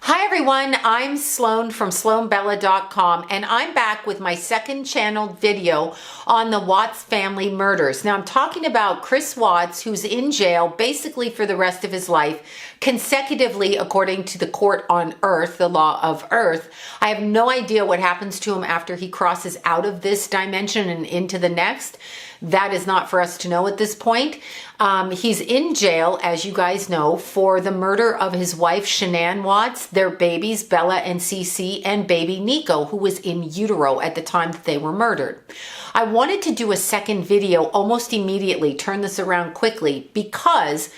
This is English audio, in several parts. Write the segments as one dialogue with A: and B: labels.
A: Hi everyone, I'm Sloan from SloanBella.com and I'm back with my second channeled video on the Watts family murders. Now I'm talking about Chris Watts, who's in jail basically for the rest of his life, consecutively according to the court on Earth, the law of Earth. I have no idea what happens to him after he crosses out of this dimension and into the next. That is not for us to know at this point. He's in jail, as you guys know, for the murder of his wife, Shanann Watts, their babies, Bella and Cece, and baby Nico, who was in utero at the time that they were murdered. I wanted to do a second video almost immediately, turn this around quickly, because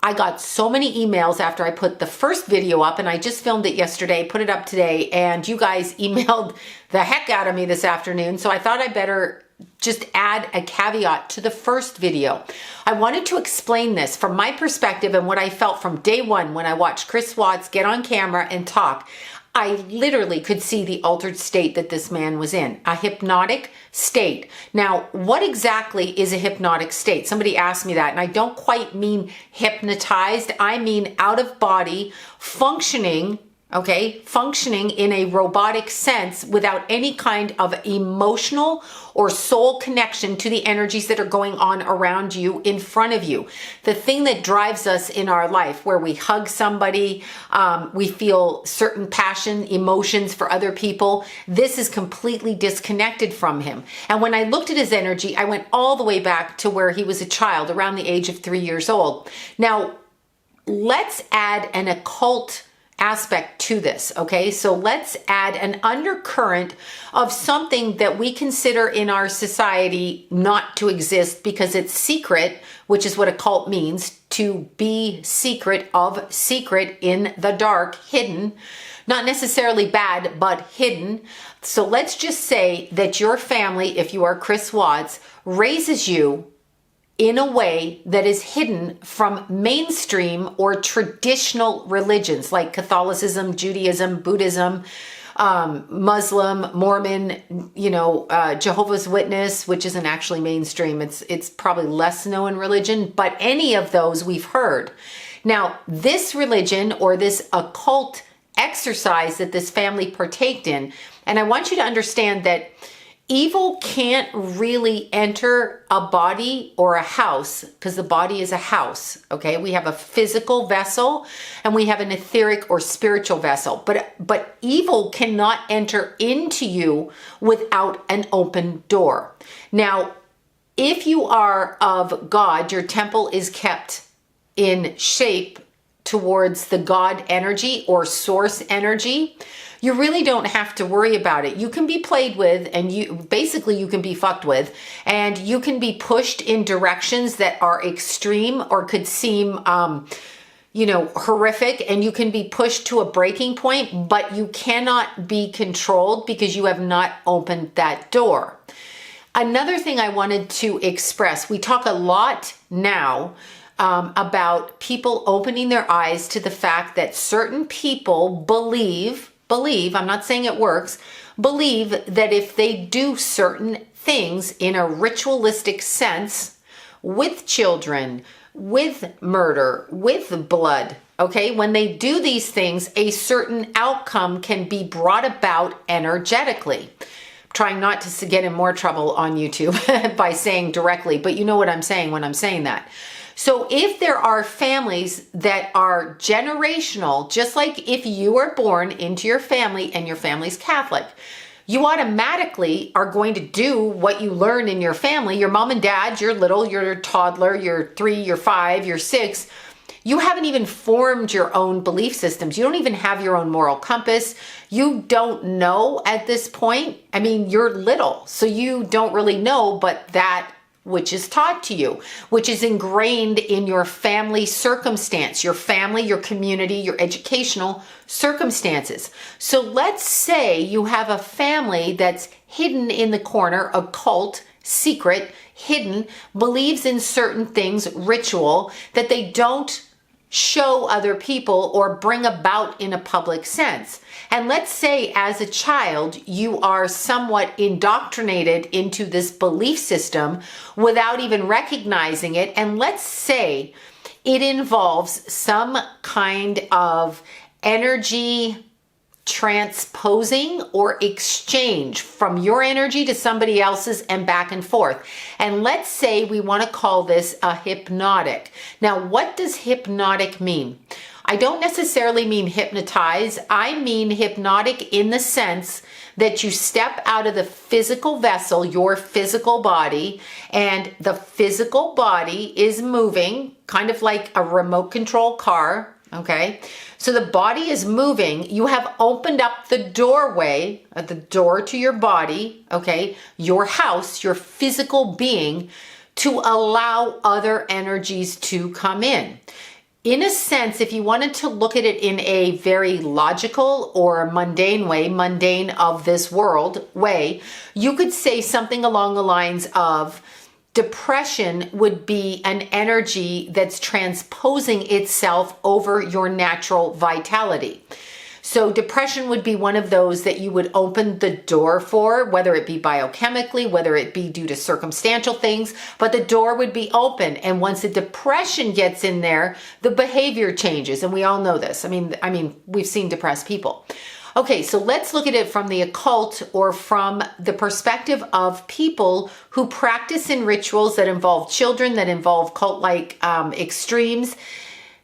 A: I got so many emails after I put the first video up, and I just filmed it yesterday, put it up today, and you guys emailed the heck out of me this afternoon, so I thought I better just add a caveat to the first video. I wanted to explain this from my perspective and what I felt from day one when I watched Chris Watts get on camera and talk. I literally could see the altered state that this man was in, a hypnotic state. Now, what exactly is a hypnotic state? Somebody asked me that, and I don't quite mean hypnotized. I mean out of body, functioning, okay, functioning in a robotic sense without any kind of emotional or soul connection to the energies that are going on around you, in front of you. The thing that drives us in our life, where we hug somebody, we feel certain passion, emotions for other people, this is completely disconnected from him. And when I looked at his energy, I went all the way back to where he was a child, around the age of 3 years old. Now, let's add an occult aspect to this, okay? So let's add an undercurrent of something that we consider in our society not to exist because it's secret, which is what occult means, to be secret of secret, in the dark, hidden, not necessarily bad, but hidden. So let's just say that your family, if you are Chris Watts, raises you in a way that is hidden from mainstream or traditional religions like Catholicism, Judaism, Buddhism, Muslim, Mormon, Jehovah's Witness, which isn't actually mainstream. It's probably less known religion, but any of those we've heard. Now, this religion or this occult exercise that this family partaked in, and I want you to understand that evil can't really enter a body or a house, because the body is a house, okay? We have a physical vessel and we have an etheric or spiritual vessel, but evil cannot enter into you without an open door. Now, if you are of God, your temple is kept in shape towards the God energy or source energy. You really don't have to worry about it. You can be played with, and you can be fucked with, and you can be pushed in directions that are extreme or could seem horrific, and you can be pushed to a breaking point, but you cannot be controlled because you have not opened that door. Another thing I wanted to express, we talk a lot now about people opening their eyes to the fact that certain people believe, I'm not saying it works, believe that if they do certain things in a ritualistic sense with children, with murder, with blood, okay, when they do these things, a certain outcome can be brought about energetically. I'm trying not to get in more trouble on YouTube by saying directly, but you know what I'm saying when I'm saying that. So if there are families that are generational, just like if you were born into your family and your family's Catholic, you automatically are going to do what you learn in your family. Your mom and dad, you're little, you're a toddler, you're 3, you're 5, you're 6. You haven't even formed your own belief systems. You don't even have your own moral compass. You don't know at this point. I mean, you're little, so you don't really know, but that which is taught to you, which is ingrained in your family circumstance, your family, your community, your educational circumstances. So let's say you have a family that's hidden in the corner, occult, secret, hidden, believes in certain things, ritual, that they don't show other people or bring about in a public sense. And let's say as a child, you are somewhat indoctrinated into this belief system without even recognizing it. And let's say it involves some kind of energy transposing or exchange from your energy to somebody else's and back and forth. And let's say we want to call this a hypnotic. Now, what does hypnotic mean? I don't necessarily mean hypnotize. I mean hypnotic in the sense that you step out of the physical vessel, your physical body, and the physical body is moving, kind of like a remote control car, okay? So the body is moving. You have opened up the doorway, the door to your body, okay? Your house, your physical being, to allow other energies to come in. In a sense, if you wanted to look at it in a very logical or mundane way, mundane of this world way, you could say something along the lines of depression would be an energy that's transposing itself over your natural vitality. So depression would be one of those that you would open the door for, whether it be biochemically, whether it be due to circumstantial things, but the door would be open. And once the depression gets in there, the behavior changes. And we all know this. I mean, we've seen depressed people. Okay, so let's look at it from the occult or from the perspective of people who practice in rituals that involve children, that involve cult-like extremes.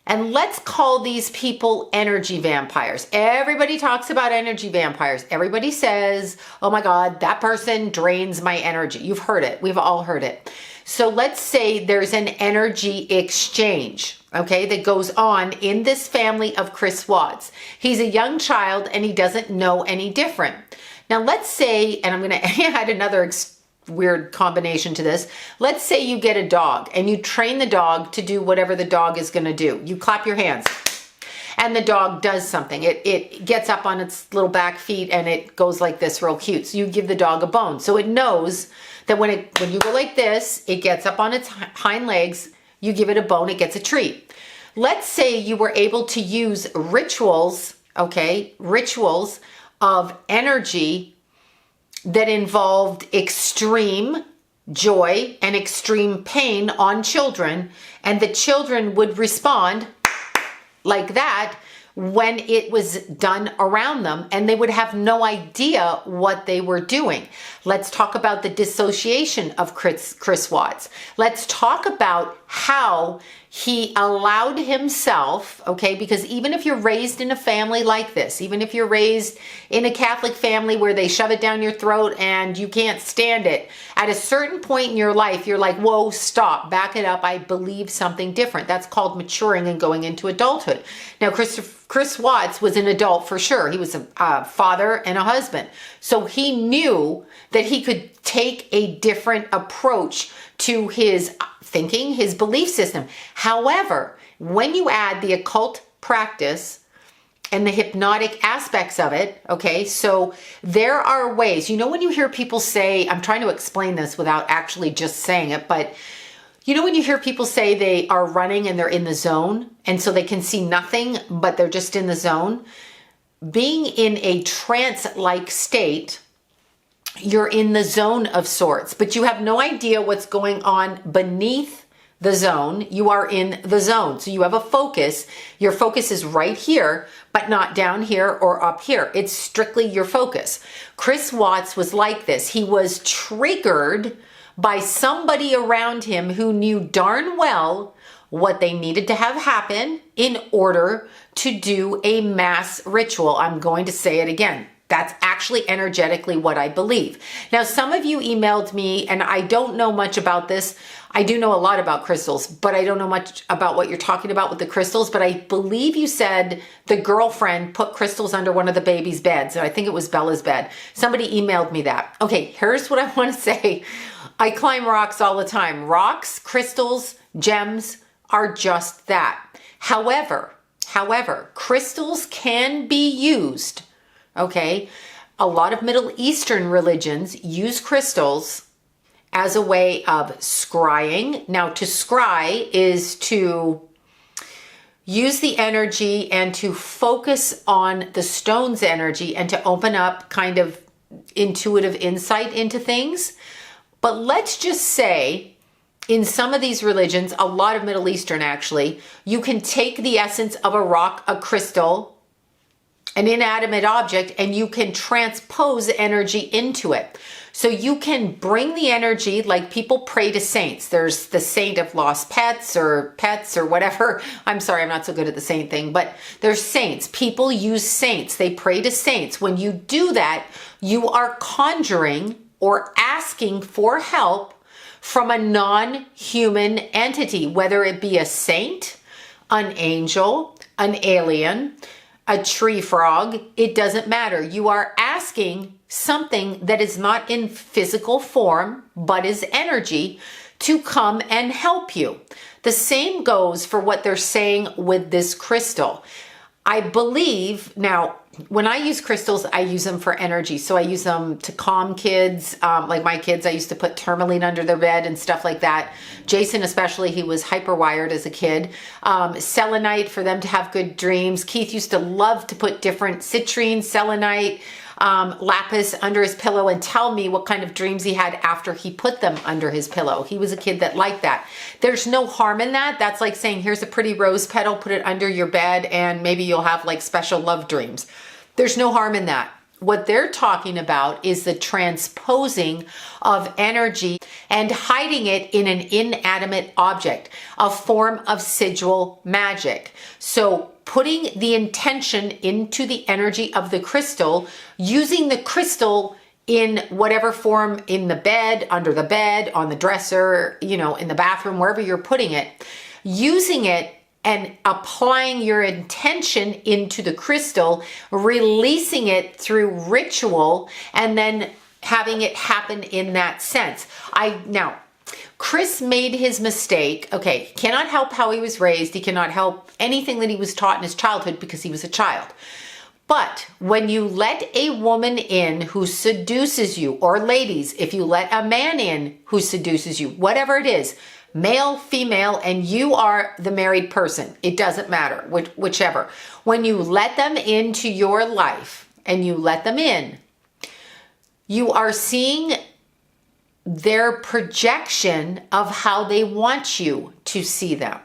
A: And let's call these people energy vampires. Everybody talks about energy vampires. Everybody says, oh my God, that person drains my energy. You've heard it. We've all heard it. So let's say there's an energy exchange, okay, that goes on in this family of Chris Watts. He's a young child and he doesn't know any different. Now let's say, and I'm going to add another weird combination to this. Let's say you get a dog and you train the dog to do whatever the dog is going to do. You clap your hands and the dog does something. It gets up on its little back feet and it goes like this real cute. So you give the dog a bone. So it knows that when you go like this, it gets up on its hind legs, you give it a bone, it gets a treat. Let's say you were able to use rituals, okay, rituals of energy that involved extreme joy and extreme pain on children, and the children would respond like that when it was done around them, and they would have no idea what they were doing. Let's talk about the dissociation of Chris Watts. Let's talk about how he allowed himself, okay, because even if you're raised in a family like this, even if you're raised in a Catholic family where they shove it down your throat and you can't stand it, at a certain point in your life, you're like, whoa, stop, back it up, I believe something different. That's called maturing and going into adulthood. Now, Chris Watts was an adult for sure. He was a father and a husband. So he knew that he could take a different approach to his thinking, his belief system. However, when you add the occult practice and the hypnotic aspects of it, okay, so there are ways, when you hear people say, I'm trying to explain this without actually just saying it, but when you hear people say they are running and they're in the zone, and so they can see nothing, but they're just in the zone, being in a trance-like state, you're in the zone of sorts, but you have no idea what's going on beneath the zone. You are in the zone. So you have a focus. Your focus is right here, but not down here or up here. It's strictly your focus. Chris Watts was like this. He was triggered by somebody around him who knew darn well what they needed to have happen in order to do a mass ritual. I'm going to say it again. That's actually energetically what I believe. Now, some of you emailed me, and I don't know much about this. I do know a lot about crystals, but I don't know much about what you're talking about with the crystals. But I believe you said the girlfriend put crystals under one of the baby's beds. I think it was Bella's bed. Somebody emailed me that. Okay, here's what I want to say. I climb rocks all the time. Rocks, crystals, gems are just that. However, crystals can be used. Okay, a lot of Middle Eastern religions use crystals as a way of scrying. Now, to scry is to use the energy and to focus on the stone's energy and to open up kind of intuitive insight into things. But let's just say in some of these religions, a lot of Middle Eastern actually, you can take the essence of a rock, a crystal, an inanimate object, and you can transpose energy into it. So you can bring the energy, like people pray to saints. There's the saint of lost pets or whatever. I'm sorry, I'm not so good at the saint thing, but there's saints. People use saints. They pray to saints. When you do that, you are conjuring or asking for help from a non-human entity, whether it be a saint, an angel, an alien, a tree frog. It doesn't matter. You are asking something that is not in physical form, but is energy, to come and help you. The same goes for what they're saying with this crystal. I believe, now, when I use crystals, I use them for energy. So I use them to calm kids. Like my kids, I used to put tourmaline under their bed and stuff like that. Jason especially, he was hyperwired as a kid. Selenite for them to have good dreams. Keith used to love to put different citrine, selenite, lapis under his pillow and tell me what kind of dreams he had after he put them under his pillow. He was a kid that liked that. There's no harm in that. That's like saying, here's a pretty rose petal, put it under your bed, and maybe you'll have like special love dreams. There's no harm in that. What they're talking about is the transposing of energy and hiding it in an inanimate object, a form of sigil magic. So putting the intention into the energy of the crystal, using the crystal in whatever form, in the bed, under the bed, on the dresser, you know, in the bathroom, wherever you're putting it, using it and applying your intention into the crystal, releasing it through ritual, and then having it happen in that sense. Now, Chris made his mistake. Okay, he cannot help how he was raised. He cannot help anything that he was taught in his childhood because he was a child. But when you let a woman in who seduces you, or ladies, if you let a man in who seduces you, whatever it is, male, female, and you are the married person, it doesn't matter, whichever. When you let them into your life and you let them in, you are seeing their projection of how they want you to see them.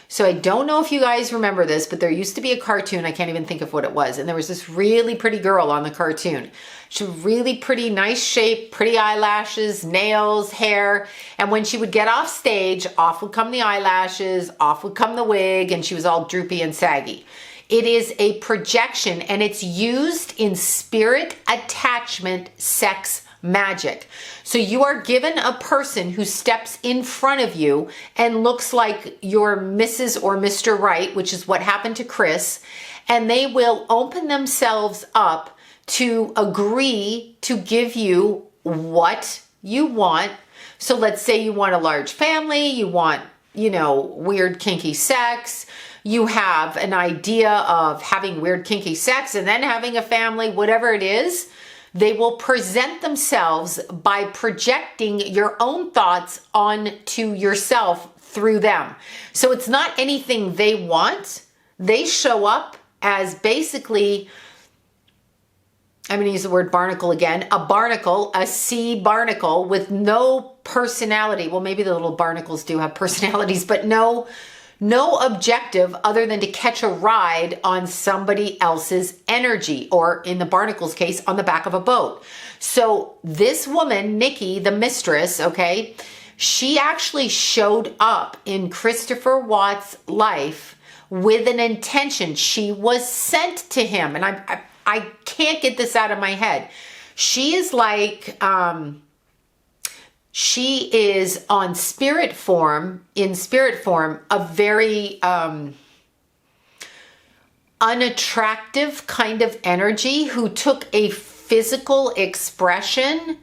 A: So I don't know if you guys remember this, but there used to be a cartoon, I can't even think of what it was, and there was this really pretty girl on the cartoon. She was really pretty, nice shape, pretty eyelashes, nails, hair, and when she would get off stage, off would come the eyelashes, off would come the wig, and she was all droopy and saggy. It is a projection, and it's used in spirit attachment sex magic. So you are given a person who steps in front of you and looks like your Mrs. or Mr. Right, which is what happened to Chris, and they will open themselves up to agree to give you what you want. So let's say you want a large family, you want, you know, weird kinky sex, you have an idea of having weird kinky sex and then having a family, whatever it is. They will present themselves by projecting your own thoughts onto yourself through them. So it's not anything they want. They show up as basically, I'm going to use the word barnacle again, a barnacle, a sea barnacle with no personality. Well, maybe the little barnacles do have personalities, but no objective other than to catch a ride on somebody else's energy, or in the barnacle's case, on the back of a boat. So this woman, Nikki, the mistress, okay, she actually showed up in Christopher Watts' life with an intention. She was sent to him, and I can't get this out of my head. She is like, she is in spirit form, a very unattractive kind of energy who took a physical expression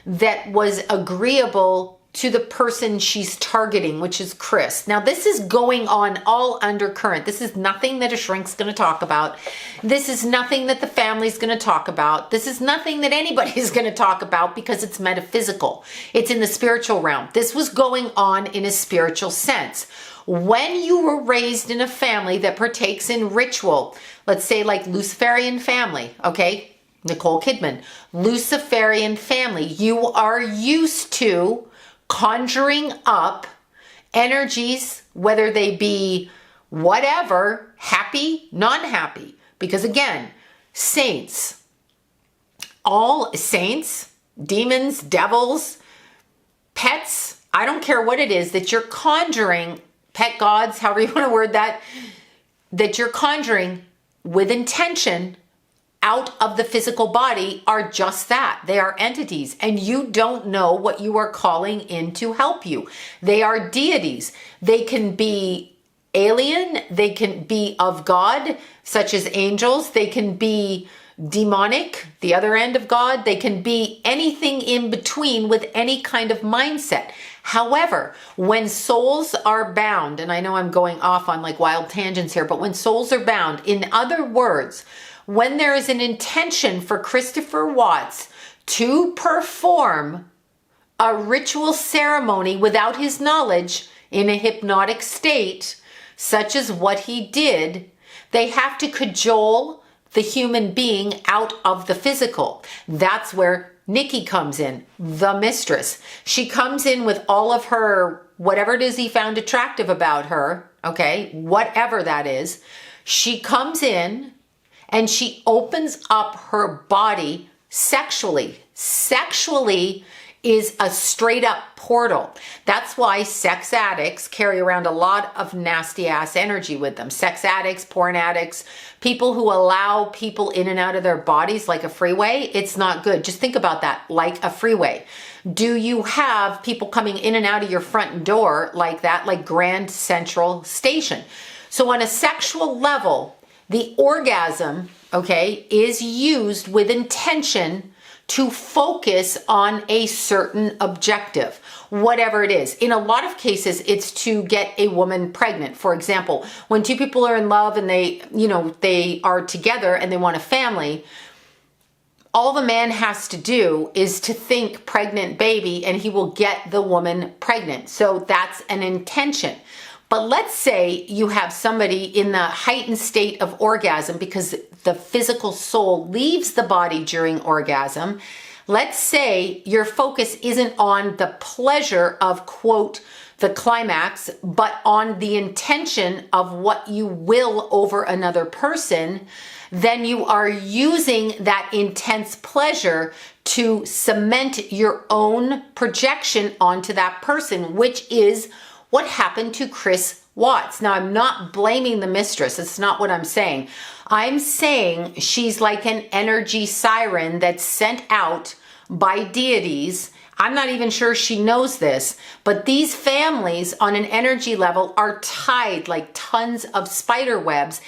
A: that was agreeable to the person she's targeting, which is Chris. Now, this is going on all undercurrent. This is nothing that a shrink's going to talk about. This is nothing that the family's going to talk about. This is nothing that anybody's going to talk about because it's metaphysical. It's in the spiritual realm. This was going on in a spiritual sense. When you were raised in a family that partakes in ritual, let's say like Luciferian family, okay? Nicole Kidman, Luciferian family, you are used to conjuring up energies, whether they be whatever, happy, non-happy. Because again, saints, all saints, demons, devils, pets, I don't care what it is that you're conjuring, pet gods, however you want to word that you're conjuring with intention out of the physical body are just that. They are entities, and you don't know what you are calling in to help you. They are deities. They can be alien. They can be of God, such as angels. They can be demonic, the other end of God. They can be anything in between with any kind of mindset. However, when souls are bound, and I know I'm going off on like wild tangents here, but when souls are bound, in other words, when there is an intention for Christopher Watts to perform a ritual ceremony without his knowledge in a hypnotic state, such as what he did, they have to cajole the human being out of the physical. That's where Nikki comes in, the mistress. She comes in with all of her, whatever it is he found attractive about her, okay, whatever that is. She comes in and she opens up her body sexually. Sexually is a straight up portal. That's why sex addicts carry around a lot of nasty ass energy with them. Sex addicts, porn addicts, people who allow people in and out of their bodies like a freeway. It's not good. Just think about that, like a freeway. Do you have people coming in and out of your front door like that, like Grand Central Station? So on a sexual level, the orgasm, okay, is used with intention to focus on a certain objective, whatever it is. In a lot of cases, it's to get a woman pregnant. For example, when two people are in love and they are together and they want a family, all the man has to do is to think pregnant baby and he will get the woman pregnant. So that's an intention. But let's say you have somebody in the heightened state of orgasm because the physical soul leaves the body during orgasm. Let's say your focus isn't on the pleasure of, quote, the climax, but on the intention of what you will over another person. Then you are using that intense pleasure to cement your own projection onto that person, which is what happened to Chris Watts. Now, I'm not blaming the mistress. It's not what I'm saying. I'm saying she's like an energy siren that's sent out by deities. I'm not even sure she knows this, but these families on an energy level are tied like tons of spider webs.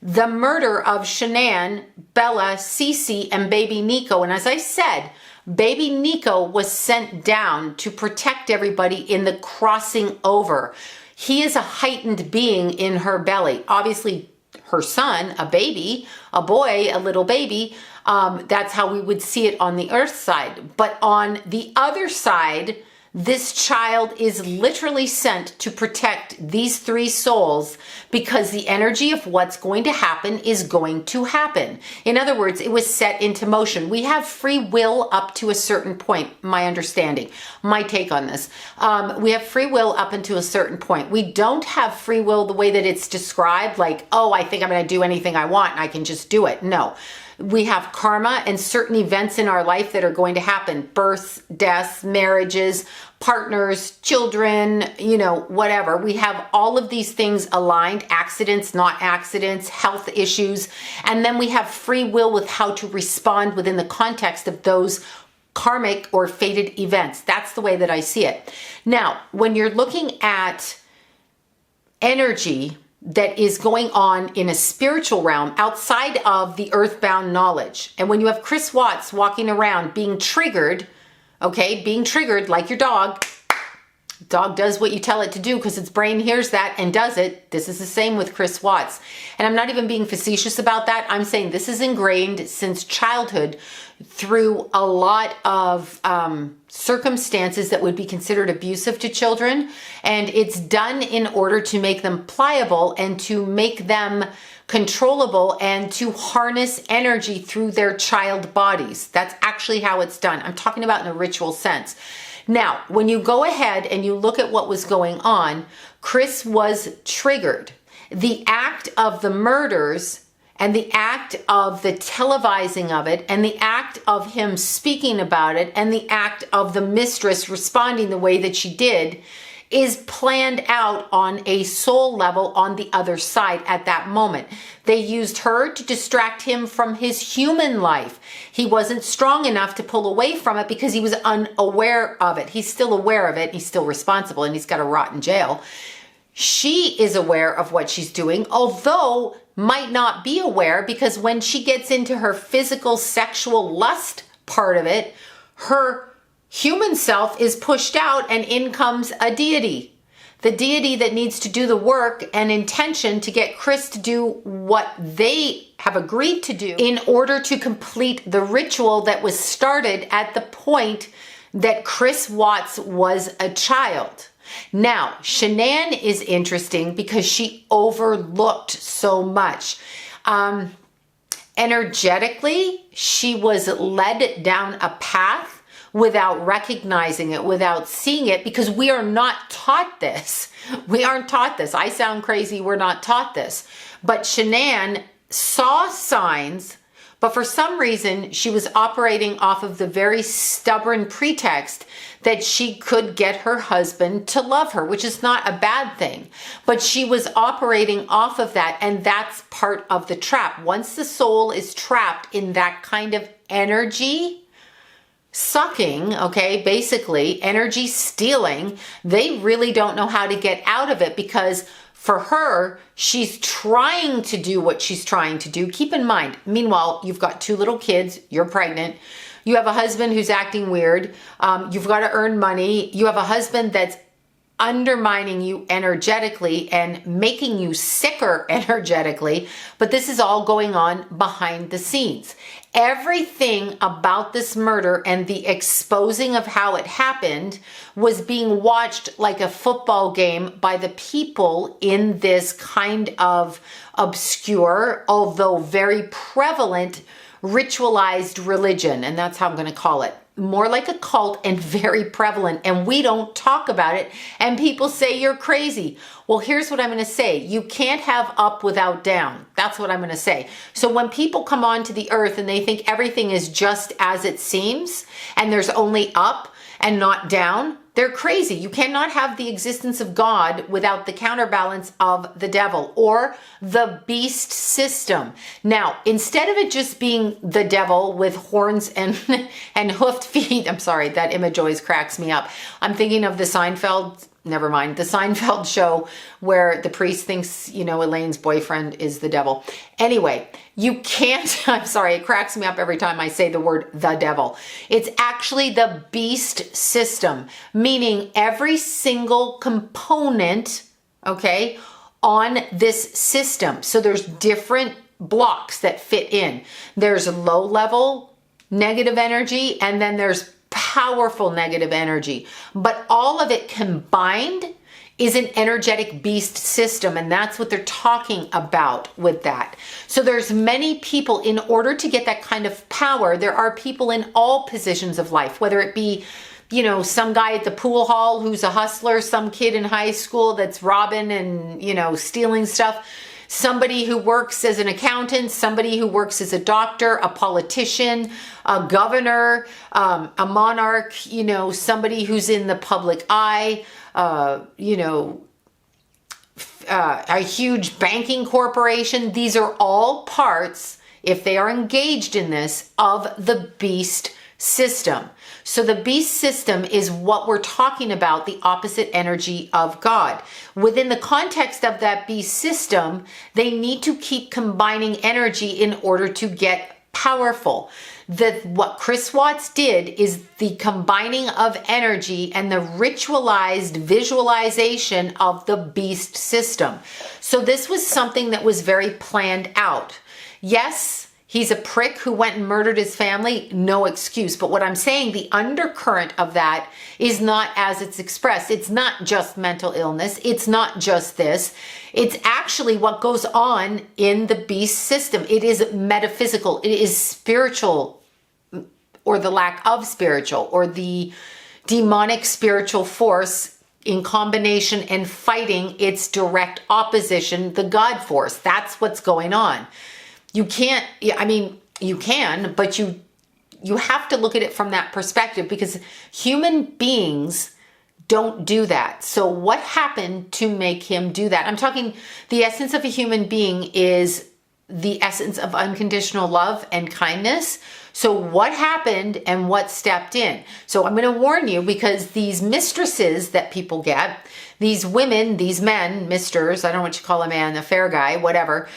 A: The murder of Shanann, Bella, Cece, and baby Nico, and as I said, baby Nico was sent down to protect everybody in the crossing over. He is a heightened being in her belly. Obviously, her son, a baby, a boy, a little baby, that's how we would see it on the earth side. But on the other side, this child is literally sent to protect these three souls because the energy of what's going to happen is going to happen. In other words, it was set into motion. We have free will up to a certain point, my understanding, my take on this. We have free will up until a certain point. We don't have free will the way that it's described, like, oh, I think I'm going to do anything I want and I can just do it. No. We have karma and certain events in our life that are going to happen. Births, deaths, marriages, partners, children, whatever. We have all of these things aligned, accidents, not accidents, health issues. And then we have free will with how to respond within the context of those karmic or fated events. That's the way that I see it. Now, when you're looking at energy that is going on in a spiritual realm outside of the earthbound knowledge. And when you have Chris Watts walking around being triggered, okay, being triggered like your dog does what you tell it to do because its brain hears that and does it. This is the same with Chris Watts. And I'm not even being facetious about that. I'm saying this is ingrained since childhood through a lot of circumstances that would be considered abusive to children. And it's done in order to make them pliable and to make them controllable and to harness energy through their child bodies. That's actually how it's done. I'm talking about in a ritual sense. Now, when you go ahead and you look at what was going on, Chris was triggered. The act of the murders and the act of the televising of it, and the act of him speaking about it, and the act of the mistress responding the way that she did is planned out on a soul level on the other side at that moment. They used her to distract him from his human life. He wasn't strong enough to pull away from it because he was unaware of it. He's still aware of it. He's still responsible, and he's got to rot in jail. She is aware of what she's doing, although might not be aware, because when she gets into her physical sexual lust part of it, her human self is pushed out, and in comes a deity. The deity that needs to do the work and intention to get Chris to do what they have agreed to do in order to complete the ritual that was started at the point that Chris Watts was a child. Now, Shanann is interesting because she overlooked so much. Energetically, she was led down a path without recognizing it, without seeing it, because we are not taught this. We aren't taught this. I sound crazy. We're not taught this. But Shanann saw signs, but for some reason, she was operating off of the very stubborn pretext that she could get her husband to love her, which is not a bad thing. But she was operating off of that, and that's part of the trap. Once the soul is trapped in that kind of energy sucking, okay, basically energy stealing, they really don't know how to get out of it, because for her, she's trying to do what she's trying to do. Keep in mind, meanwhile, you've got 2 little kids, you're pregnant, you have a husband who's acting weird, you've got to earn money, you have a husband that's undermining you energetically and making you sicker energetically, but this is all going on behind the scenes. Everything about this murder and the exposing of how it happened was being watched like a football game by the people in this kind of obscure, although very prevalent, ritualized religion. And that's how I'm going to call it. More like a cult, and very prevalent, and we don't talk about it, and people say you're crazy. Well, here's what I'm going to say. You can't have up without down. That's what I'm going to say. So when people come onto the earth and they think everything is just as it seems, and there's only up and not down, they're crazy. You cannot have the existence of God without the counterbalance of the devil or the beast system. Now, instead of it just being the devil with horns and hoofed feet, I'm sorry, that image always cracks me up. I'm thinking of the Seinfeld, never mind, the Seinfeld show where the priest thinks, you know, Elaine's boyfriend is the devil. Anyway, you can't, I'm sorry, it cracks me up every time I say the word the devil. It's actually the beast system, meaning every single component, okay, on this system. So there's different blocks that fit in. There's low level negative energy, and then there's powerful negative energy, but all of it combined is an energetic beast system, and that's what they're talking about with that. So there's many people, in order to get that kind of power, there are people in all positions of life, whether it be, you know, some guy at the pool hall who's a hustler, some kid in high school that's robbing and, you know, stealing stuff, somebody who works as an accountant, somebody who works as a doctor, a politician, a governor, a monarch, you know, somebody who's in the public eye, you know, a huge banking corporation. These are all parts, if they are engaged in this, of the beast system. So the beast system is what we're talking about, the opposite energy of God. Within the context of that beast system, they need to keep combining energy in order to get powerful. What Chris Watts did is the combining of energy and the ritualized visualization of the beast system. So this was something that was very planned out. Yes, he's a prick who went and murdered his family, no excuse. But what I'm saying, the undercurrent of that is not as it's expressed. It's not just mental illness. It's not just this. It's actually what goes on in the beast system. It is metaphysical. It is spiritual, or the lack of spiritual, or the demonic spiritual force in combination and fighting its direct opposition, the God force. That's what's going on. You can't, yeah, I mean, you can, but you have to look at it from that perspective, because human beings don't do that. So what happened to make him do that? I'm talking, the essence of a human being is the essence of unconditional love and kindness. So what happened and what stepped in? So I'm going to warn you, because these mistresses that people get, these women, these men, misters, I don't know what you call a man, a fair guy, whatever,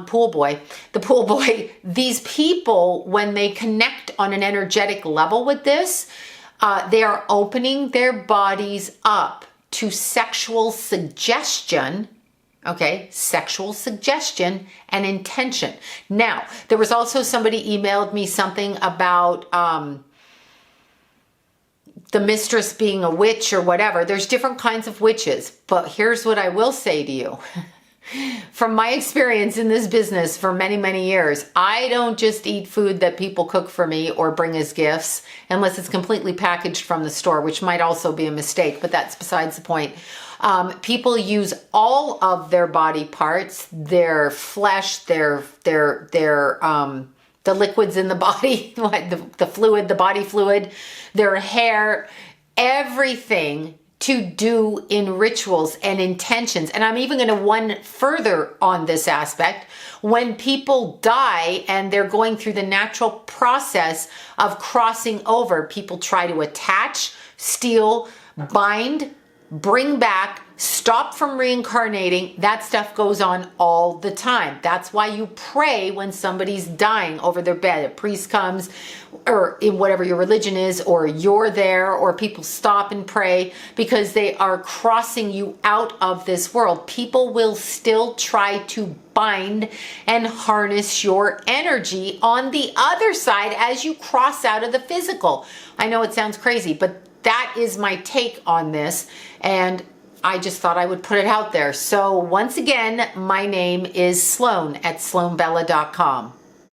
A: pool boy, the pool boy, these people, when they connect on an energetic level with this, they are opening their bodies up to sexual suggestion. Okay, sexual suggestion and intention. Now, there was also somebody emailed me something about the mistress being a witch or whatever. There's different kinds of witches, but here's what I will say to you. From my experience in this business for many, many years, I don't just eat food that people cook for me or bring as gifts, unless it's completely packaged from the store, which might also be a mistake, but that's besides the point. People use all of their body parts, their flesh, the liquids in the body, the fluid, the body fluid, their hair, everything to do in rituals and intentions. And I'm even going to one further on this aspect. When people die and they're going through the natural process of crossing over, people try to attach, steal, bind, bring back, stop from reincarnating. That stuff goes on all the time. That's why you pray when somebody's dying over their bed. A priest comes, or in whatever your religion is, or you're there, or people stop and pray, because they are crossing you out of this world. People will still try to bind and harness your energy on the other side as you cross out of the physical. I know it sounds crazy, but that is my take on this, and I just thought I would put it out there. So once again, my name is Sloan at sloanbella.com.